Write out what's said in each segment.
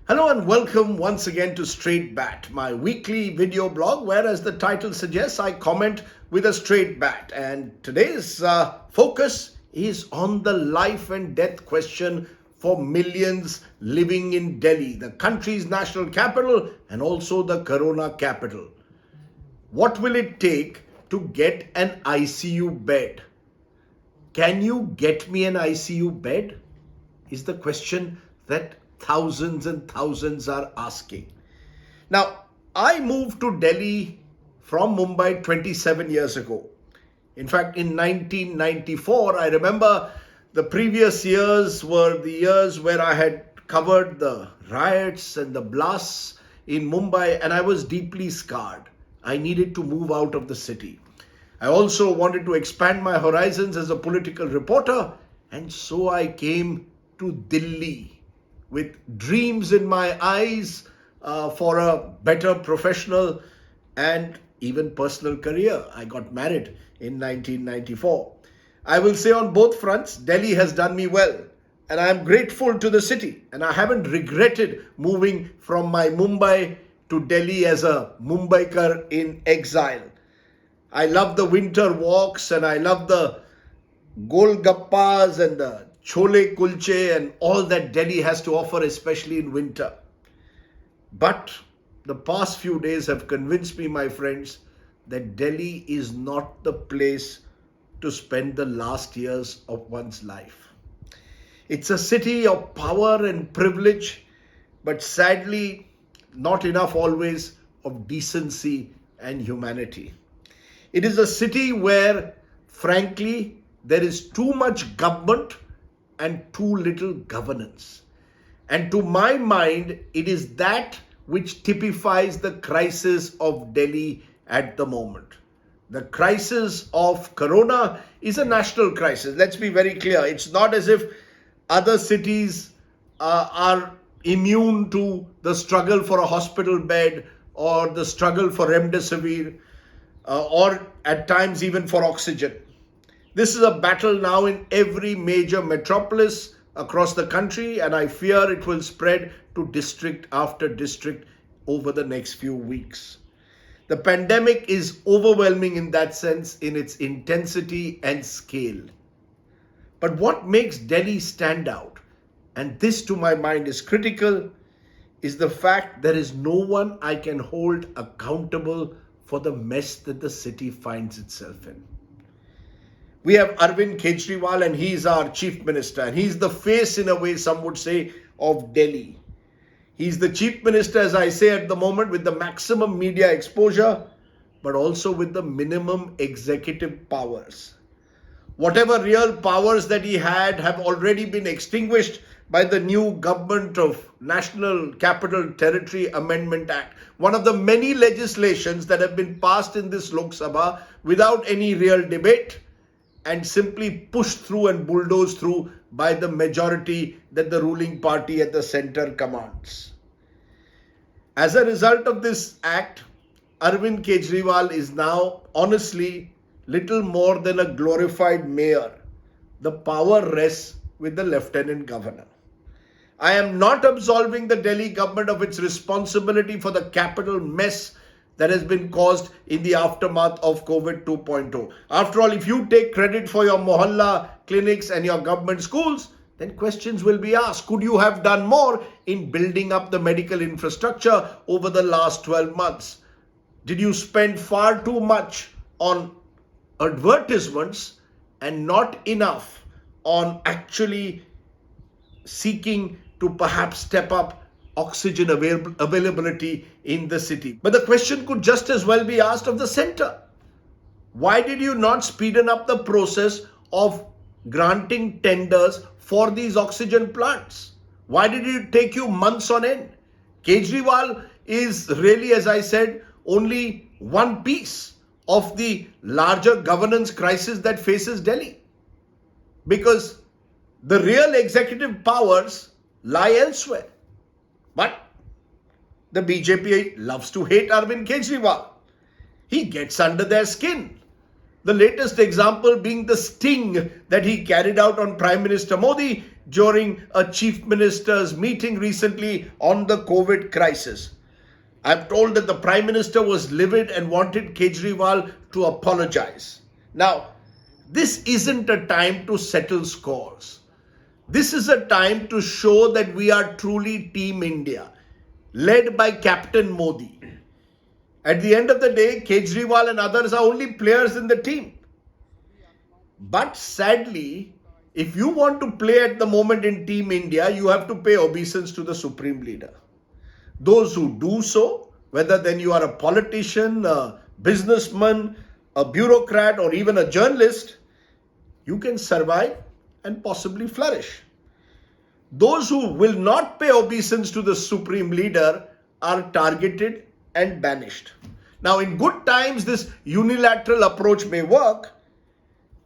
Hello and welcome once again to Straight Bat, my weekly video blog where, as the title suggests, I comment with a straight bat. And today's focus is on the life and death question for millions living in Delhi, the country's national capital and also the corona capital. What will it take to get an ICU bed? Can you get me an ICU bed? Is the question that thousands and thousands are asking. Now, I moved to Delhi from Mumbai 27 years ago. In fact, in 1994, I remember the previous years were the years where I had covered the riots and the blasts in Mumbai, and I was deeply scarred. I needed to move out of the city. I also wanted to expand my horizons as a political reporter, and so I came to Delhi with dreams in my eyes for a better professional and even personal career. I got married in 1994. I will say on both fronts, Delhi has done me well, and I am grateful to the city, and I haven't regretted moving from my Mumbai to Delhi as a Mumbaikar in exile. I love the winter walks, and I love the golgappas and the chole kulche and all that Delhi has to offer, especially in winter. But the past few days have convinced me, my friends, that Delhi is not the place to spend the last years of one's life. It's a city of power and privilege, but sadly, not enough always of decency and humanity. It is a city where, frankly, there is too much government and too little governance. And to my mind, it is that which typifies the crisis of Delhi at the moment. The crisis of corona is a national crisis. Let's be very clear. It's not as if other cities are immune to the struggle for a hospital bed or the struggle for remdesivir or at times even for oxygen. This is a battle now in every major metropolis across the country, and I fear it will spread to district after district over the next few weeks. The pandemic is overwhelming in that sense, in its intensity and scale. But what makes Delhi stand out, and this to my mind is critical, is the fact there is no one I can hold accountable for the mess that the city finds itself in. We have Arvind Kejriwal, and he's our chief minister, and he's the face, in a way, some would say, of Delhi. He's the chief minister, as I say at the moment, with the maximum media exposure, but also with the minimum executive powers. Whatever real powers that he had have already been extinguished by the new Government of National Capital Territory Amendment Act, one of the many legislations that have been passed in this Lok Sabha without any real debate, and simply pushed through and bulldozed through by the majority that the ruling party at the center commands. As a result of this act, Arvind Kejriwal is now honestly little more than a glorified mayor. The power rests with the lieutenant governor. I am not absolving the Delhi government of its responsibility for the capital mess that has been caused in the aftermath of COVID 2.0. After all, if you take credit for your mohalla clinics and your government schools, then questions will be asked. Could you have done more in building up the medical infrastructure over the last 12 months? Did you spend far too much on advertisements and not enough on actually seeking to perhaps step up oxygen availability in the city? But the question could just as well be asked of the center. Why did you not speeden up the process of granting tenders for these oxygen plants? Why did it take you months on end? Kejriwal is really, as I said, only one piece of the larger governance crisis that faces Delhi. Because the real executive powers lie elsewhere. But the BJP loves to hate Arvind Kejriwal. He gets under their skin. The latest example being the sting that he carried out on Prime Minister Modi during a chief minister's meeting recently on the COVID crisis. I'm told that the Prime Minister was livid and wanted Kejriwal to apologize. Now, this isn't a time to settle scores. This is a time to show that we are truly Team India, led by Captain Modi. At the end of the day, Kejriwal and others are only players in the team. But sadly, if you want to play at the moment in Team India, you have to pay obeisance to the Supreme Leader. Those who do so, whether then you are a politician, a businessman, a bureaucrat, or even a journalist, you can survive and possibly flourish. Those who will not pay obeisance to the Supreme Leader are targeted and banished. Now, in good times, this unilateral approach may work,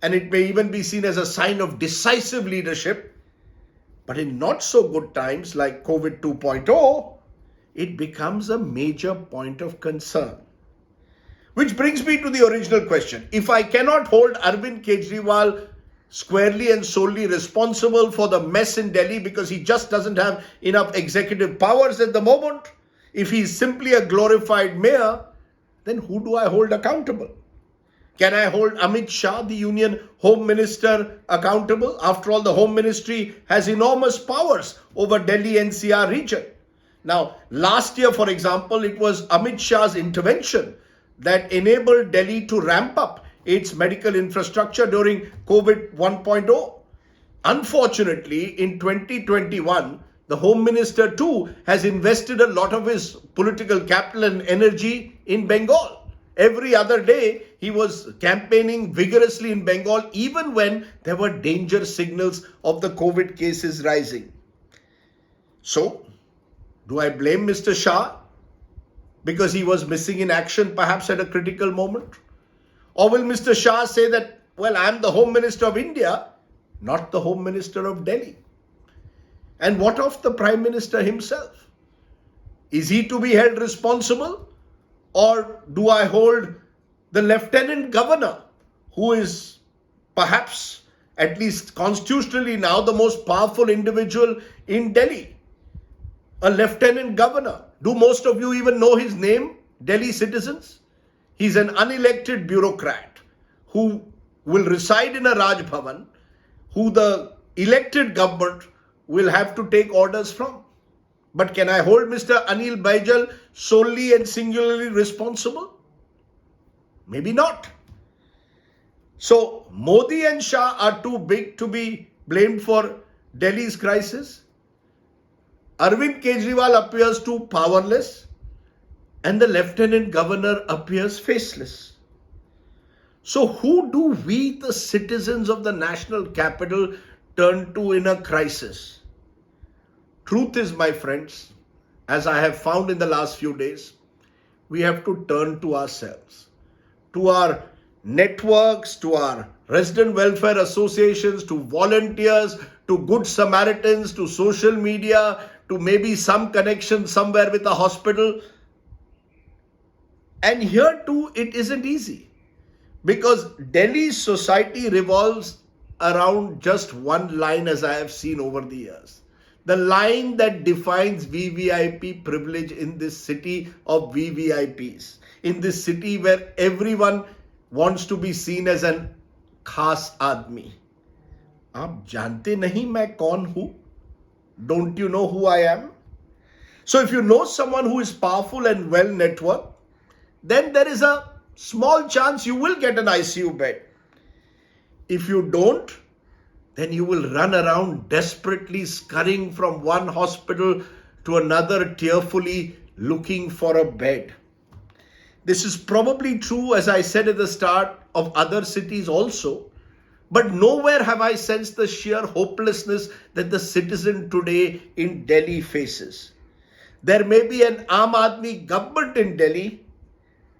and it may even be seen as a sign of decisive leadership. But in not so good times like COVID 2.0, it becomes a major point of concern. Which brings me to the original question. If I cannot hold Arvind Kejriwal squarely and solely responsible for the mess in Delhi because he just doesn't have enough executive powers at the moment, if he's simply a glorified mayor, then who do I hold accountable? Can I hold Amit Shah, the Union Home Minister, accountable? After all, the Home Ministry has enormous powers over Delhi NCR region. Now, last year, for example, it was Amit Shah's intervention that enabled Delhi to ramp up its medical infrastructure during COVID 1.0. Unfortunately, in 2021, the Home Minister too has invested a lot of his political capital and energy in Bengal. Every other day, he was campaigning vigorously in Bengal, even when there were danger signals of the COVID cases rising. So, do I blame Mr. Shah because he was missing in action perhaps at a critical moment? Or will Mr. Shah say that, well, I'm the Home Minister of India, not the Home Minister of Delhi? And what of the Prime Minister himself? Is he to be held responsible? Or do I hold the Lieutenant Governor, who is perhaps, at least constitutionally now, the most powerful individual in Delhi? A Lieutenant Governor. Do most of you even know his name, Delhi citizens? He's an unelected bureaucrat who will reside in a Raj Bhavan, who the elected government will have to take orders from. But can I hold Mr. Anil Baijal solely and singularly responsible? Maybe not. So Modi and Shah are too big to be blamed for Delhi's crisis. Arvind Kejriwal appears too powerless, and the Lieutenant Governor appears faceless. So who do we, the citizens of the national capital, turn to in a crisis? Truth is, my friends, as I have found in the last few days, we have to turn to ourselves, to our networks, to our resident welfare associations, to volunteers, to good Samaritans, to social media, to maybe some connection somewhere with a hospital. And here too, it isn't easy because Delhi's society revolves around just one line, as I have seen over the years. The line that defines VVIP privilege in this city of VVIPs, in this city where everyone wants to be seen as an खास आदमी. आप जानते नहीं मैं कौन हूं? Don't you know who I am? So if you know someone who is powerful and well networked, then there is a small chance you will get an ICU bed. If you don't, then you will run around desperately scurrying from one hospital to another, tearfully looking for a bed. This is probably true, as I said at the start, of other cities also. But nowhere have I sensed the sheer hopelessness that the citizen today in Delhi faces. There may be an Aam Aadmi government in Delhi,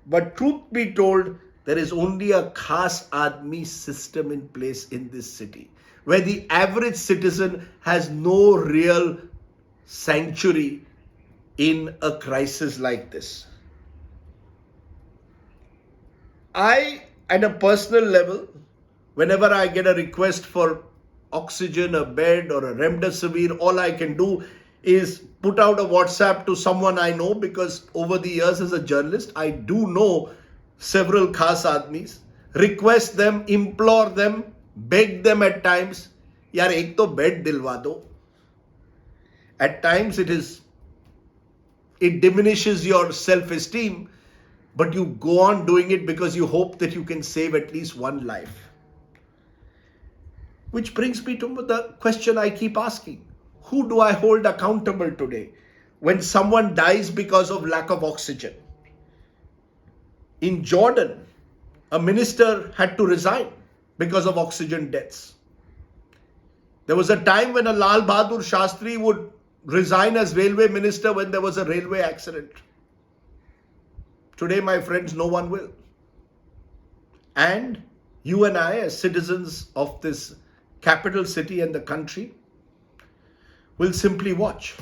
but truth be told, there is only a Khas Aadmi system in place in this city, where the average citizen has no real sanctuary in a crisis like this. I at a personal level, whenever I get a request for oxygen, a bed, or a remdesivir, all I can do is put out a WhatsApp to someone I know, because over the years as a journalist, I do know several khas admis, request them, implore them, beg them at times, yaar ek to bed dilwa do. At times it diminishes your self-esteem, but you go on doing it because you hope that you can save at least one life. Which brings me to the question I keep asking. Who do I hold accountable today when someone dies because of lack of oxygen? In Jordan, a minister had to resign because of oxygen deaths. There was a time when a Lal Bahadur Shastri would resign as railway minister when there was a railway accident. Today, my friends, no one will. And you and I, as citizens of this capital city and the country, will simply watch.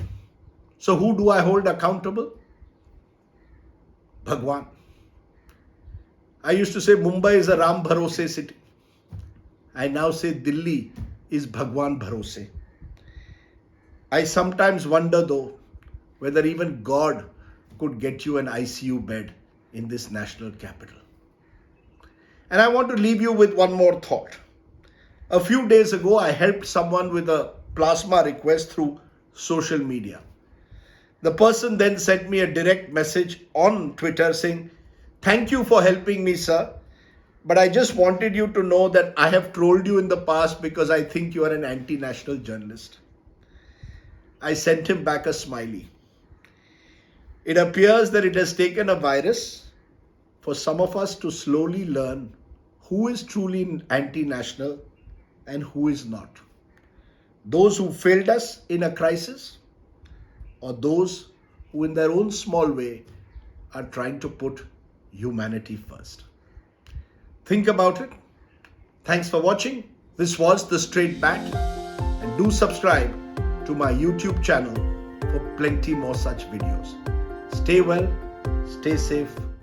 So who do I hold accountable? Bhagwan. I used to say Mumbai is a Ram Bharose city. I now say Delhi is Bhagwan Bharose. I sometimes wonder though whether even God could get you an ICU bed in this national capital. And I want to leave you with one more thought. A few days ago, I helped someone with a plasma request through social media. The person then sent me a direct message on Twitter saying, "Thank you for helping me, sir. But I just wanted you to know that I have trolled you in the past because I think you are an anti-national journalist." I sent him back a smiley. It appears that it has taken a virus for some of us to slowly learn who is truly anti-national and who is not. Those who failed us in a crisis, or those who in their own small way are trying to put humanity first. Think about it. Thanks for watching. This was The Straight Bat, and do subscribe to my YouTube channel for plenty more such videos. Stay well, stay safe.